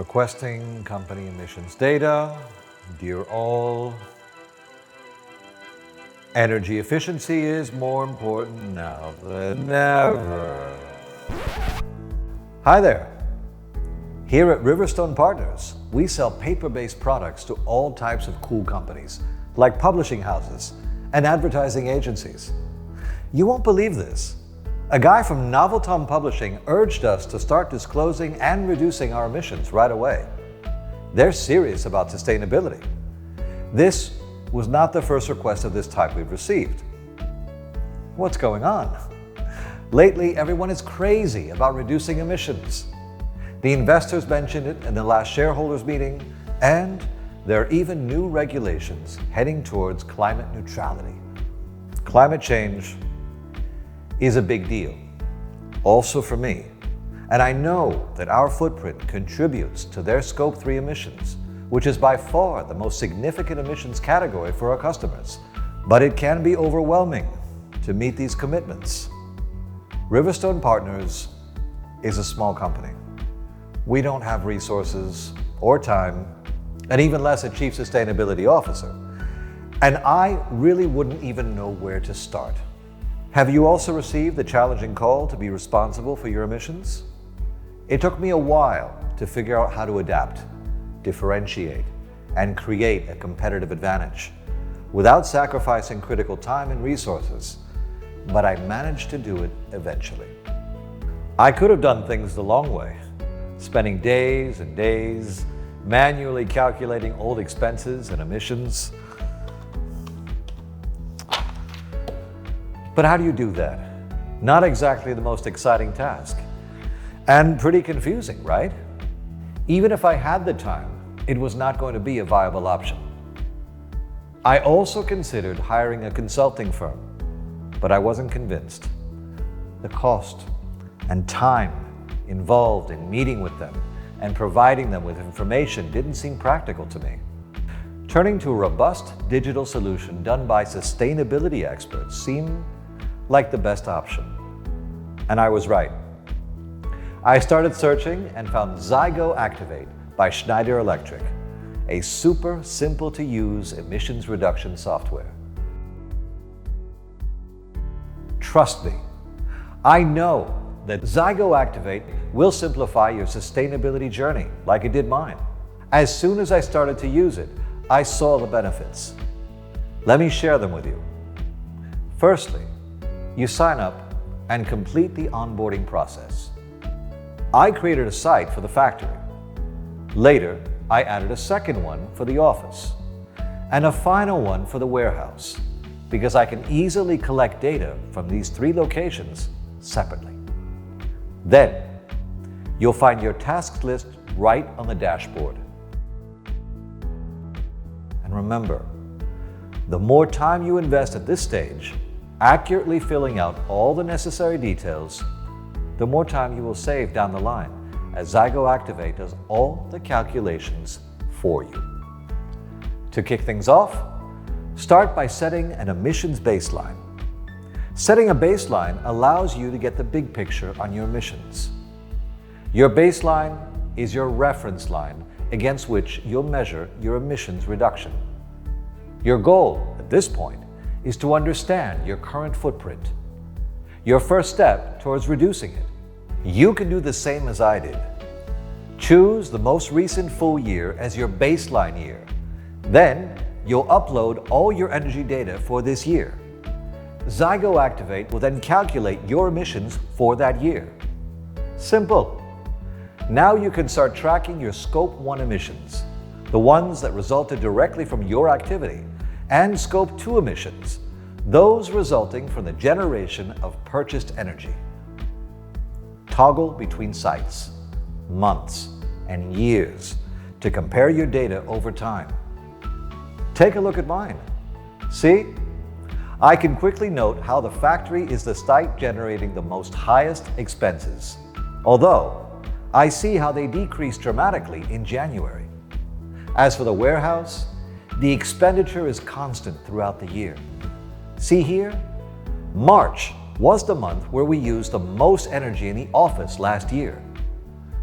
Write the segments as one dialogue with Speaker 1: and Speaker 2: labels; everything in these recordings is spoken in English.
Speaker 1: Requesting company emissions data. Dear all, energy efficiency is more important now than ever. Hi there. Here at Riverstone Partners, we sell paper-based products to all types of cool companies, like publishing houses and advertising agencies. You won't believe this. A guy from Noveltom Publishing urged us to start disclosing and reducing our emissions right away. They're serious about sustainability. This was not the first request of this type we've received. What's going on? Lately, everyone is crazy about reducing emissions. The investors mentioned it in the last shareholders meeting, and there are even new regulations heading towards climate neutrality. Climate change is a big deal, also for me. And I know that our footprint contributes to their Scope 3 emissions, which is by far the most significant emissions category for our customers. But it can be overwhelming to meet these commitments. Riverstone Partners is a small company. We don't have resources or time, and even less a chief sustainability officer. And I really wouldn't even know where to start. Have you also received the challenging call to be responsible for your emissions? It took me a while to figure out how to adapt, differentiate, and create a competitive advantage without sacrificing critical time and resources, but I managed to do it eventually. I could have done things the long way, spending days and days manually calculating old expenses and emissions. But how do you do that? Not exactly the most exciting task. And pretty confusing, right? Even if I had the time, it was not going to be a viable option. I also considered hiring a consulting firm, but I wasn't convinced. The cost and time involved in meeting with them and providing them with information didn't seem practical to me. Turning to a robust digital solution done by sustainability experts seemed like the best option. And I was right. I started searching and found Zygo Activate by Schneider Electric, a super simple to use emissions reduction software. Trust me, I know that Zygo Activate will simplify your sustainability journey like it did mine. As soon as I started to use it, I saw the benefits. Let me share them with you. Firstly, you sign up and complete the onboarding process. I created a site for the factory. Later, I added a second one for the office and a final one for the warehouse because I can easily collect data from these 3 locations separately. Then, you'll find your tasks list right on the dashboard. And remember, the more time you invest at this stage, accurately filling out all the necessary details, the more time you will save down the line, as Zygo Activate does all the calculations for you. To kick things off, start by setting an emissions baseline. Setting a baseline allows you to get the big picture on your emissions. Your baseline is your reference line against which you'll measure your emissions reduction. Your goal at this point is to understand your current footprint, your first step towards reducing it. You can do the same as I did. Choose the most recent full year as your baseline year. Then, you'll upload all your energy data for this year. Zygo Activate will then calculate your emissions for that year. Simple. Now you can start tracking your Scope 1 emissions, the ones that resulted directly from your activity, and Scope 2 emissions, those resulting from the generation of purchased energy. Toggle between sites, months, and years to compare your data over time. Take a look at mine. See? I can quickly note how the factory is the site generating the most highest expenses, although I see how they decreased dramatically in January. As for the warehouse, the expenditure is constant throughout the year. See here? March was the month where we used the most energy in the office last year.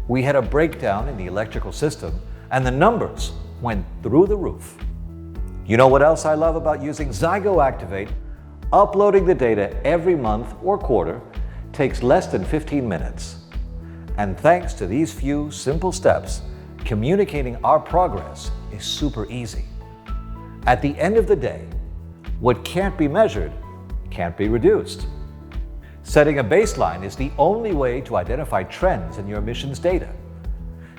Speaker 1: We had a breakdown in the electrical system, and the numbers went through the roof. You know what else I love about using Zygo Activate? Uploading the data every month or quarter takes less than 15 minutes. And thanks to these few simple steps, communicating our progress is super easy. At the end of the day, what can't be measured can't be reduced. Setting a baseline is the only way to identify trends in your emissions data.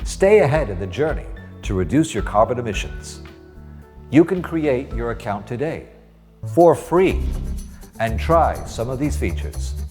Speaker 1: Stay ahead in the journey to reduce your carbon emissions. You can create your account today for free and try some of these features.